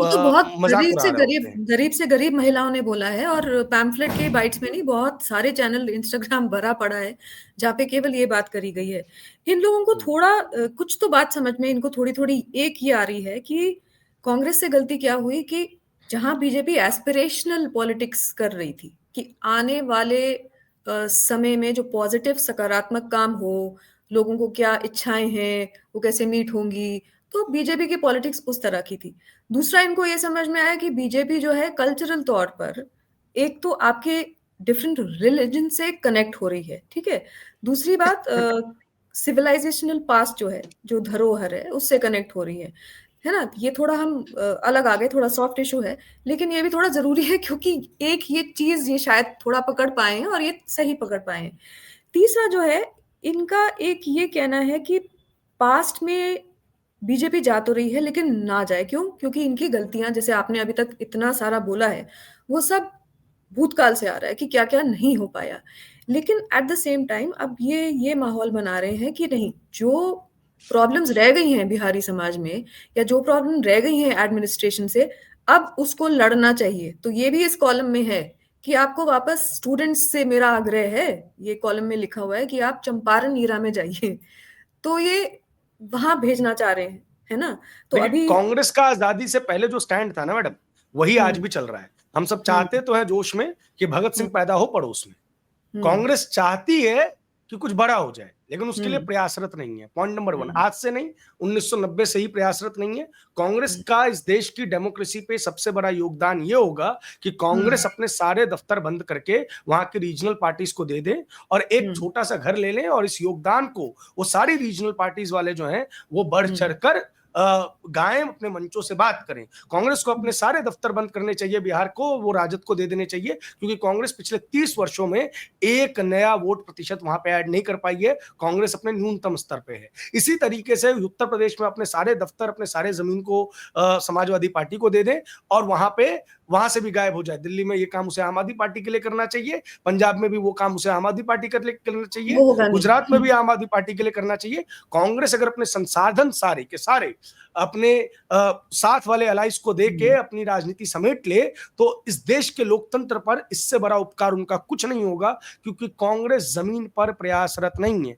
वो तो बहुत मज़ाक उड़ा रहे होते हैं। गरीब से गरीब महिलाओं ने बोला है और पैम्फलेट के बाइट्स में नहीं, बहुत सारे चैनल इंस्टाग्राम भरा पड़ा है, जहाँ पे केवल ये बात करी गई है। इन लोगों को हुँ, थोड़ा कुछ तो बात समझ में इनको थोड़ी-थोड़ी एक ये आ रही है कि कांग्रेस से गलती क्या हुई कि जहाँ बीजेपी एस्पिरेशनल पॉलिटिक्स कर रही थी कि आने वाले समय में जो पॉजिटिव सकारात्मक काम हो, लोगों को क्या इच्छाएँ हैं, वो कैसे मीट होंगी, तो बीजेपी की पॉलिटिक्स उस तरह की थी। दूसरा इनको ये समझ में आया कि बीजेपी जो है कल्चरल तौर पर एक तो आपके डिफरेंट रिलिजन से कनेक्ट हो रही है, ठीक है? दूसरी बात सिविलाइजेशनल पास्ट जो है, जो धरोहर है, उससे कनेक्ट हो रही है ना? ये थोड़ा हम अलग आ गए, थोड़ा सॉफ्ट इश्यू है, लेकिन ये भी थोड़ा ज़रूरी है क्योंकि एक ये चीज़ ये शायद थोड़ा पकड़ पाए हैं और ये सही पकड़ पाए हैं। तीसरा जो है, इनका एक ये कहना है कि पास्ट में बीजेपी जा तो रही है लेकिन ना जाए, क्यों? क्योंकि इनकी गलतियाँ जैसे आपने अभी तक इतना सारा बोला है, वो सब भूतकाल से आ रहा है कि क्या-क्या नहीं हो पाया। लेकिन एट द सेम टाइम अब ये माहौल बना रहे हैं कि नहीं, जो प्रॉब्लम्स रह गई हैं बिहारी समाज में या जो प्रॉब्लम रह गई हैं एडमिनिस्ट्रेशन से, अब उसको लड़ना चाहिए। तो ये भी इस कॉलम में है कि आपको वापस स्टूडेंट्स से मेरा आग्रह है, ये कॉलम में लिखा हुआ है कि आप चंपारण ईरा में जाइए। तो ये वहाँ भेजना चाह रहे हैं, है ना? तो देखिए, अभी कांग्रेस का आज़ादी से पहले जो स्टैंड था ना मैडम, वही हुँ, आज भी चल रहा है। हम सब हुँ, चाहते तो हैं जोश में कि भगत हुँ, सिंह पैदा हो पड़ोस में। हुँ, कांग्रेस चाहती है कि कुछ बड़ा हो जाए, लेकिन उसके लिए हुँ, प्रयासरत नहीं है। पॉइंट नंबर 1, हुँ, आज से नहीं, 1990 से ही प्रयासरत नहीं है। कांग्रेस हुँ, का इस देश की डेमोक्रेसी पे सबसे बड़ा योगदान ये होगा कि हुँ, कांग्रेस अपने सारे दफ्तर बंद करके वहाँ की रीजनल पार्टीज़ को दे दे और एक हुँ, छोटा-सा घर ले लें और इस योगदान को वो सारी रीजनल पार्टीज़ वाले जो हैं, वो हुँ, बढ़-चढ़ कर गाएँ, अपने मंचों से बात करें। कांग्रेस को अपने सारे दफ्तर बंद करने चाहिए बिहार को, वो राजद को दे देने चाहिए, क्योंकि कांग्रेस पिछले 30 वर्षों में एक नया वोट प्रतिशत वहां पे ऐड नहीं कर पाई है। कांग्रेस अपने न्यूनतम स्तर पे है। इसी तरीके से उत्तर प्रदेश में अपने सारे दफ्तर, अपने सारे जमीन को समाजवादी पार्टी को दे दें और वहां से भी गायब हो जाए। दिल्ली में ये काम उसे आम आदमी पार्टी के लिए करना चाहिए, पंजाब में भी वो काम उसे आम आदमी पार्टी करना चाहिए, वो होगा नहीं। गुजरात में हुँ, भी आम आदमी पार्टी के लिए करना चाहिए। कांग्रेस अगर अपने संसाधन सारे के सारे अपने साथ वाले अलाइस को दे के हुँ। अपनी राजनीति समेट ले, तो इस देश के लोकतंत्र पर इससे बड़ा उपकार उनका कुछ नहीं होगा, क्योंकि कांग्रेस जमीन पर प्रयासरत नहीं है।